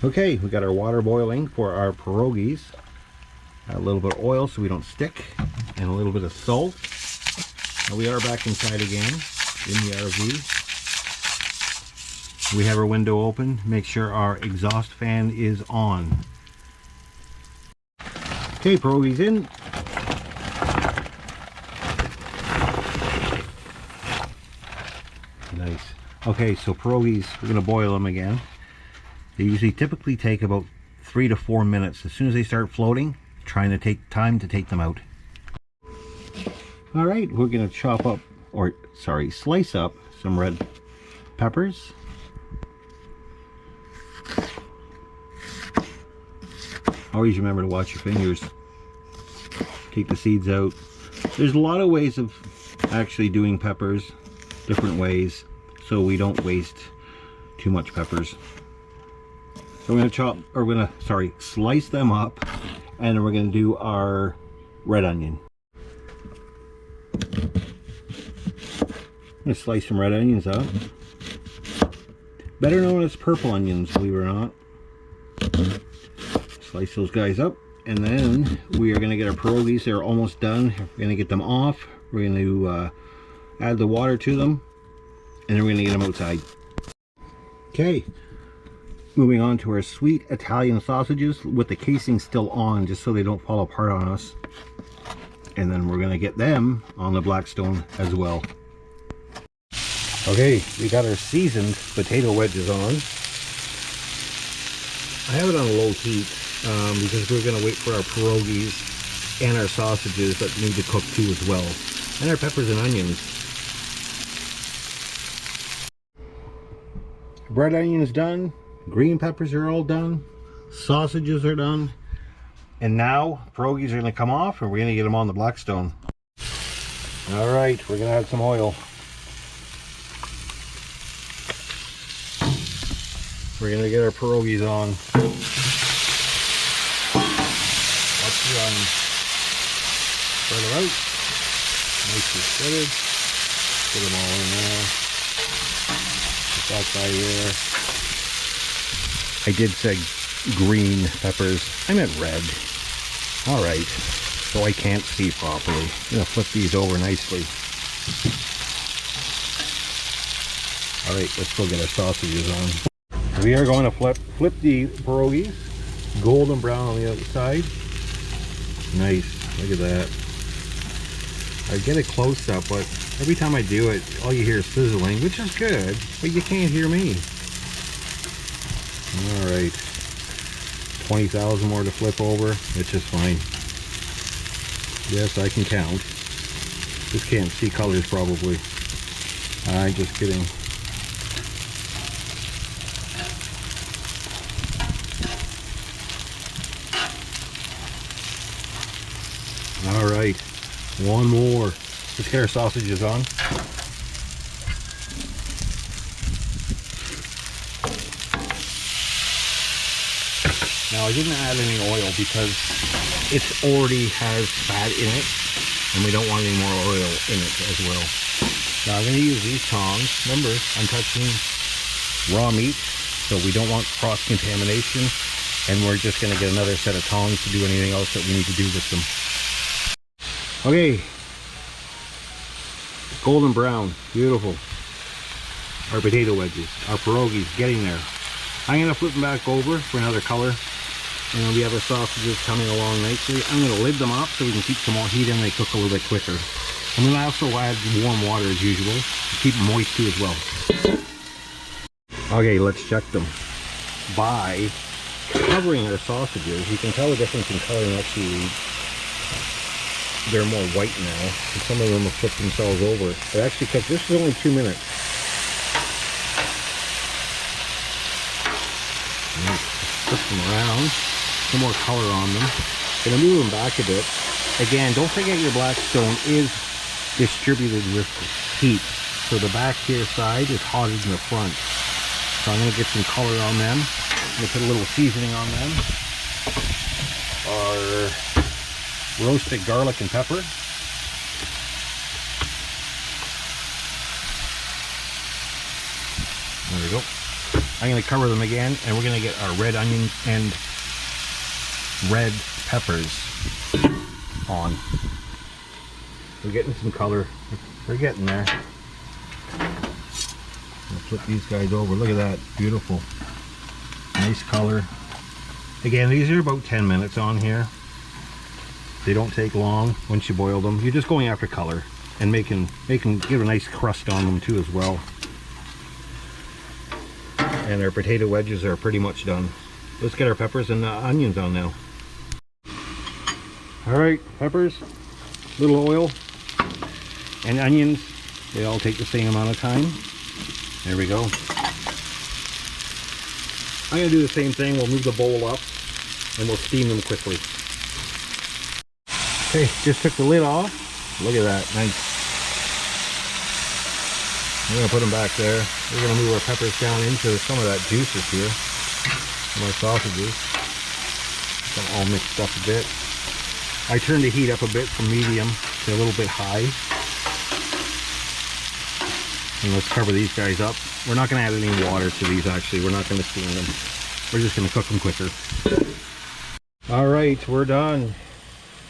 Okay, we got our water boiling for our pierogies. A little bit of oil so we don't stick, and a little bit of salt. And we are back inside again in the RV. We have our window open. Make sure our exhaust fan is on. Okay, pierogies in. Nice. Okay, so pierogies, we're going to boil them again. They usually typically take about 3 to 4 minutes. As soon as they start floating, trying to take time to take them out. All right, we're going to chop up, or sorry, slice up some red peppers. Always remember to watch your fingers. Take the seeds out. There's a lot of ways of actually doing peppers, different ways, so we don't waste too much peppers. So we're going to slice them up, and then we're going to do our red onion. I'm going to slice some red onions up. Better known as purple onions, believe it or not. Slice those guys up, and then we are going to get our pierogies. They're almost done. We're going to get them off. We're going to add the water to them, and then we're going to get them outside. Okay, moving on to our sweet Italian sausages with the casing still on, just so they don't fall apart on us. And then we're going to get them on the Blackstone as well. Okay, we got our seasoned potato wedges on. I have it on low heat because we're going to wait for our pierogies and our sausages that need to cook too as well. And our peppers and onions. Red onions done. Green peppers are all done. Sausages are done. And now pierogies are going to come off, and we're going to get them on the Blackstone. All right, we're going to add some oil. We're going to get our pierogies on. Watch the onion. Spread them out. Nicely spreaded. Put them all in there. Put that guy there. I did say green peppers. I meant red. All right. So I can't see properly. I'm going to flip these over nicely. All right, let's go get our sausages on. We are going to flip the pierogies. Golden brown on the outside. Nice. Look at that. I get a close up, but every time I do it, all you hear is sizzling, which is good, but you can't hear me. All right. 20,000 more to flip over. It's just fine. Yes, I can count. Just can't see colors probably. I'm just kidding. All right, one more. Let's get our sausages on. Now I didn't add any oil because it already has fat in it, and we don't want any more oil in it as well. Now I'm going to use these tongs. Remember, I'm touching raw meat, so we don't want cross-contamination, and we're just going to get another set of tongs to do anything else that we need to do with them. Okay, golden brown, beautiful. Our potato wedges, our pierogies, getting there. I'm going to flip them back over for another color, and then we have our sausages coming along nicely. I'm going to lid them up so we can keep some more heat in and they cook a little bit quicker. I'm going to also add warm water as usual to keep them moist too as well. Okay, let's check them. By covering our sausages, you can tell the difference in color next to you. They're more white now, and some of them have flipped themselves over. They actually cooked. This is only 2 minutes. Flip them around. Some more color on them. Gonna move them back a bit. Again, don't forget your Blackstone is distributed with heat, so the back here side is hotter than the front. So I'm gonna get some color on them. I'm gonna put a little seasoning on them. Our roasted garlic and pepper. There we go. I'm going to cover them again, and we're going to get our red onions and red peppers on. We're getting some color. We're getting there. I'll flip these guys over. Look at that. Beautiful. Nice color. Again, these are about 10 minutes on here. They don't take long once you boil them. You're just going after color and making give a nice crust on them too as well. And our potato wedges are pretty much done. Let's get our peppers and onions on now. Alright, peppers, little oil, and onions. They all take the same amount of time. There we go. I'm going to do the same thing. We'll move the bowl up and we'll steam them quickly. Okay, just took the lid off. Look at that, nice. We're going to put them back there. We're going to move our peppers down into some of that juices here. My sausages. Got all mixed up a bit. I turned the heat up a bit from medium to a little bit high. And let's cover these guys up. We're not going to add any water to these actually. We're not going to steam them. We're just going to cook them quicker. Alright, we're done.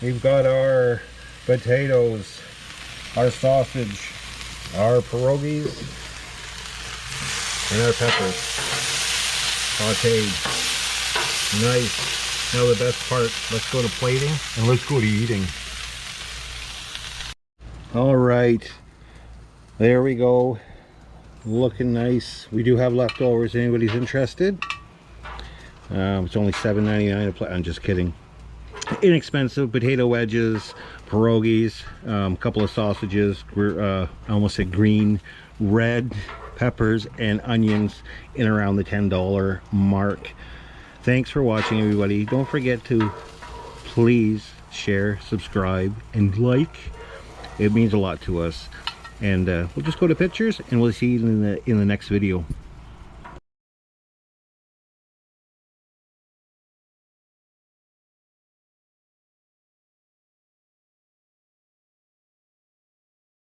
We've got our potatoes, our sausage, our pierogies, and our peppers sauteed. Nice. Now the best part, let's go to plating and let's go to eating. Alright, there we go. Looking nice. We do have leftovers if anybody's interested. It's only $7.99 a plate. I'm just kidding. Inexpensive potato wedges, pierogies, a couple of sausages, I almost said green, red peppers, and onions in around the $10 mark. Thanks for watching, everybody. Don't forget to please share, subscribe, and like. It means a lot to us. And we'll just go to pictures and we'll see you in the next video.